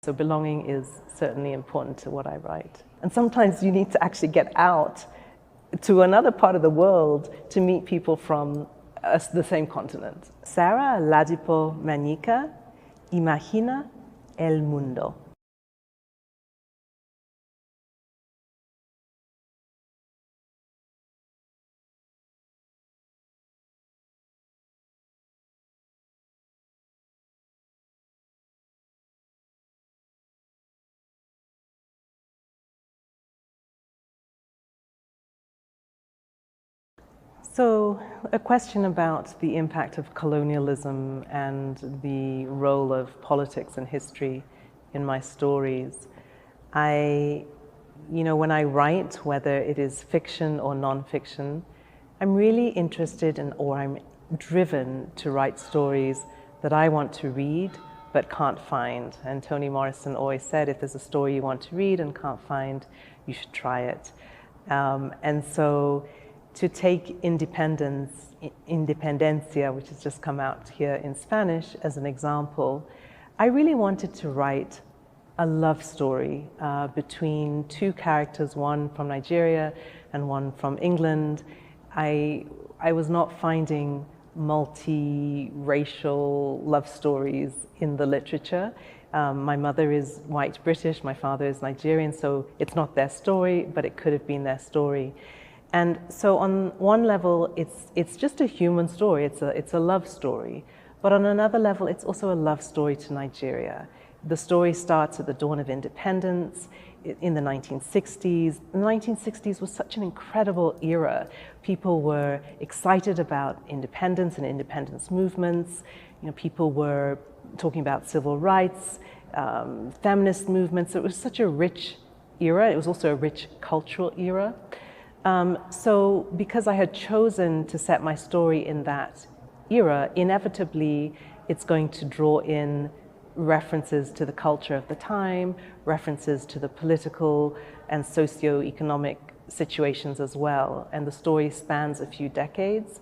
So belonging is certainly important to what I write. And sometimes you need to actually get out to another part of the world to meet people from the same continent. Sarah Ladipo Manyika, Imagina el Mundo. So, a question about the impact of colonialism and the role of politics and history in my stories. When I write, whether it is fiction or non-fiction, I'm really interested in, or I'm driven to write stories that I want to read but can't find. And Toni Morrison always said, if there's a story you want to read and can't find, you should try it. And so, to take In-dependencia, which has just come out here in Spanish, as an example, I really wanted to write a love story between two characters, one from Nigeria and one from England. I was not finding multi-racial love stories in the literature. My mother is white British, my father is Nigerian, so it's not their story, but it could have been their story. And so on one level, it's just a human story, it's a love story. But on another level, it's also a love story to Nigeria. The story starts at the dawn of independence in the 1960s. The 1960s was such an incredible era. People were excited about independence and independence movements. People were talking about civil rights, feminist movements. It was such a rich era. It was also a rich cultural era. So because I had chosen to set my story in that era, inevitably it's going to draw in references to the culture of the time, references to the political and socio-economic situations as well. And the story spans a few decades.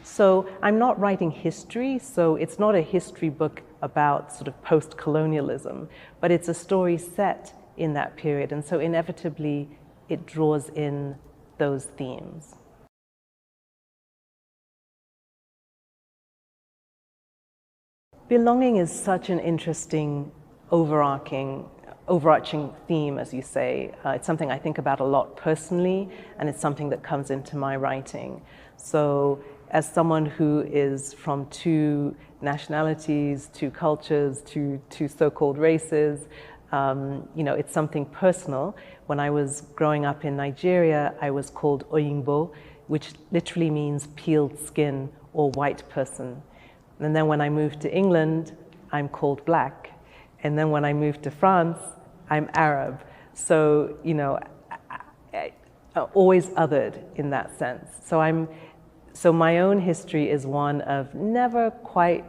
So I'm not writing history, so it's not a history book about sort of post-colonialism, but it's a story set in that period. And so inevitably, it draws in those themes. Belonging is such an interesting, overarching theme, as you say. It's something I think about a lot personally, and it's something that comes into my writing. So, as someone who is from two nationalities, two cultures, two so-called races, it's something personal. When I was growing up in Nigeria, I was called Oyinbo, which literally means peeled skin or white person. And then when I moved to England, I'm called black. And then when I moved to France, I'm Arab. So, always othered in that sense. So my own history is one of never quite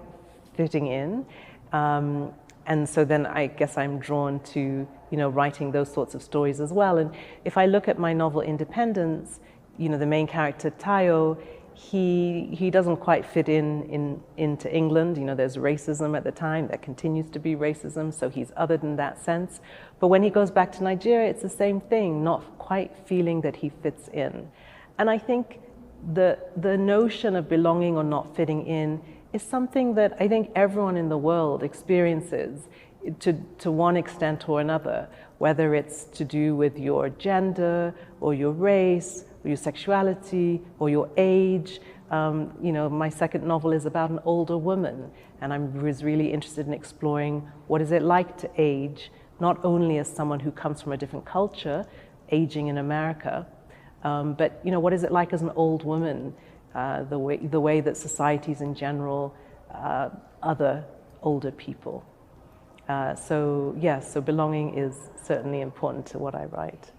fitting in. And so then I guess I'm drawn to, writing those sorts of stories as well. And if I look at my novel Independence, the main character, Tayo, he doesn't quite fit into England. There's racism at the time. There continues to be racism, so he's othered in that sense. But when he goes back to Nigeria, it's the same thing, not quite feeling that he fits in. And I think the notion of belonging or not fitting in is something that I think everyone in the world experiences to one extent or another, whether it's to do with your gender or your race or your sexuality or your age. My second novel is about an older woman, and I was really interested in exploring what is it like to age, not only as someone who comes from a different culture, aging in America, but what is it like as an old woman, the way that societies in general other older people. So belonging is certainly important to what I write.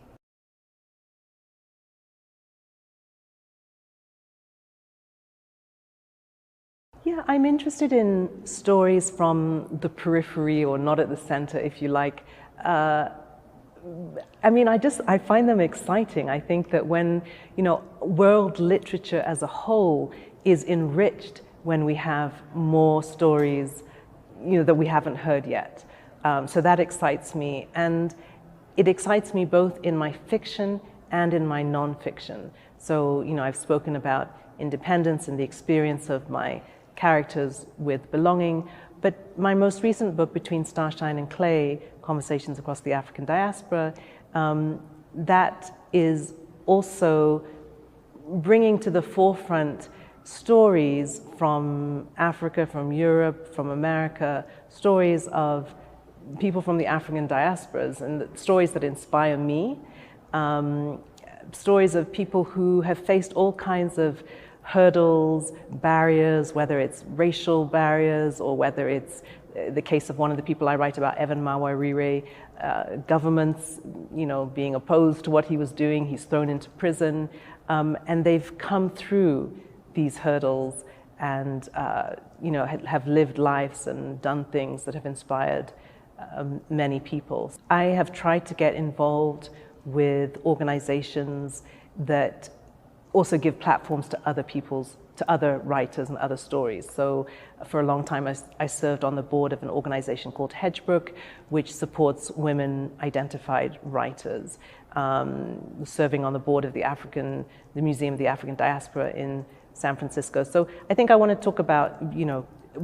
Yeah, I'm interested in stories from the periphery or not at the center, if you like. I find them exciting. I think that when, world literature as a whole is enriched when we have more stories, that we haven't heard yet. So that excites me. And it excites me both in my fiction and in my non-fiction. So, I've spoken about independence and the experience of my characters with belonging, but my most recent book, Between Starshine and Clay, Conversations Across the African Diaspora, that is also bringing to the forefront stories from Africa, from Europe, from America, stories of people from the African diasporas, and stories that inspire me, stories of people who have faced all kinds of hurdles, barriers, whether it's racial barriers or whether it's the case of one of the people I write about, Evan Mawarire, governments, being opposed to what he was doing. He's thrown into prison, and they've come through these hurdles and, have lived lives and done things that have inspired many people. I have tried to get involved with organizations that also give platforms to other writers and other stories. So for a long time, I served on the board of an organization called Hedgebrook, which supports women-identified writers, serving on the board of the Museum of the African Diaspora in San Francisco. So I think I want to talk about,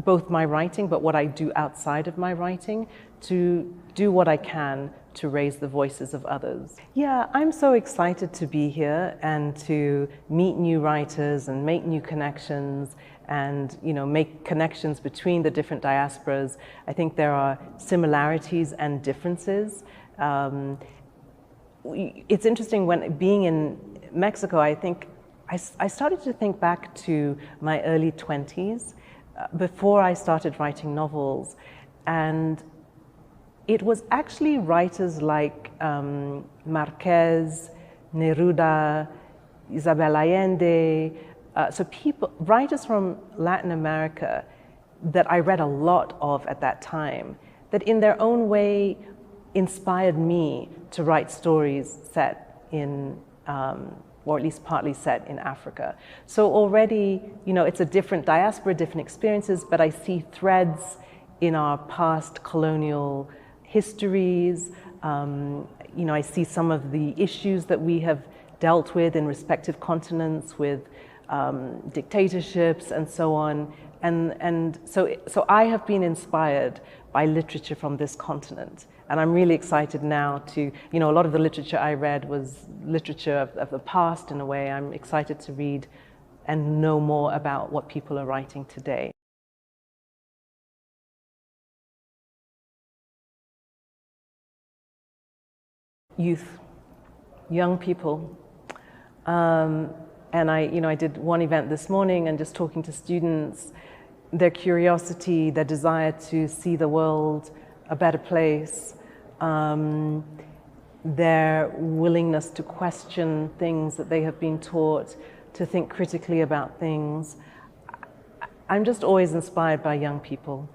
both my writing, but what I do outside of my writing to do what I can to raise the voices of others. Yeah, I'm so excited to be here and to meet new writers and make new connections and, make connections between the different diasporas. I think there are similarities and differences. It's interesting, when being in Mexico, I think I started to think back to my early 20s, before I started writing novels, and it was actually writers like Marquez, Neruda, Isabel Allende, so writers from Latin America that I read a lot of at that time, that in their own way inspired me to write stories set in, or at least partly set in Africa. So already, it's a different diaspora, different experiences, but I see threads in our past colonial histories. I see some of the issues that we have dealt with in respective continents with dictatorships and so on. And so I have been inspired by literature from this continent. And I'm really excited now to, a lot of the literature I read was literature of the past in a way. I'm excited to read and know more about what people are writing today. Youth, young people. And I did one event this morning and just talking to students, their curiosity, their desire to see the world a better place, their willingness to question things that they have been taught, to think critically about things. I'm just always inspired by young people.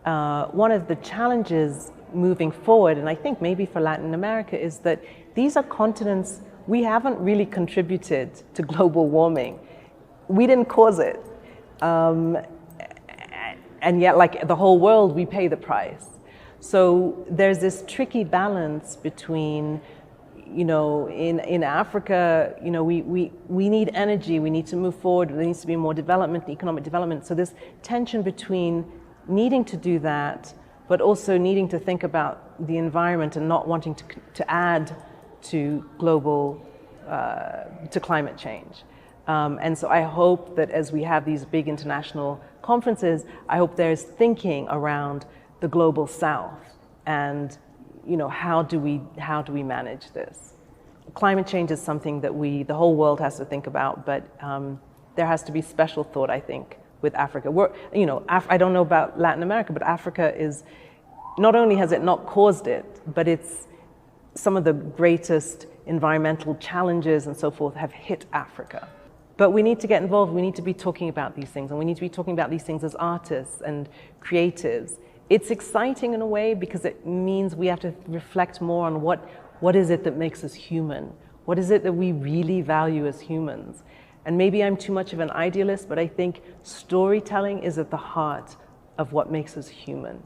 One of the challenges moving forward, and I think maybe for Latin America, is that these are continents we haven't really contributed to global warming. We didn't cause it. And yet, like the whole world, we pay the price. So there's this tricky balance between, in Africa, we need energy, we need to move forward, there needs to be more development, economic development. So this tension between needing to do that, but also needing to think about the environment and not wanting to add to to climate change. And so I hope that as we have these big international conferences, I hope there's thinking around the global South and, how do we manage this? Climate change is something that the whole world has to think about, but there has to be special thought, I think, with Africa. I don't know about Latin America, but Africa is, not only has it not caused it, but it's some of the greatest environmental challenges and so forth have hit Africa. But we need to get involved, we need to be talking about these things, and we need to be talking about these things as artists and creatives. It's exciting in a way because it means we have to reflect more on what is it that makes us human? What is it that we really value as humans? And maybe I'm too much of an idealist, but I think storytelling is at the heart of what makes us human.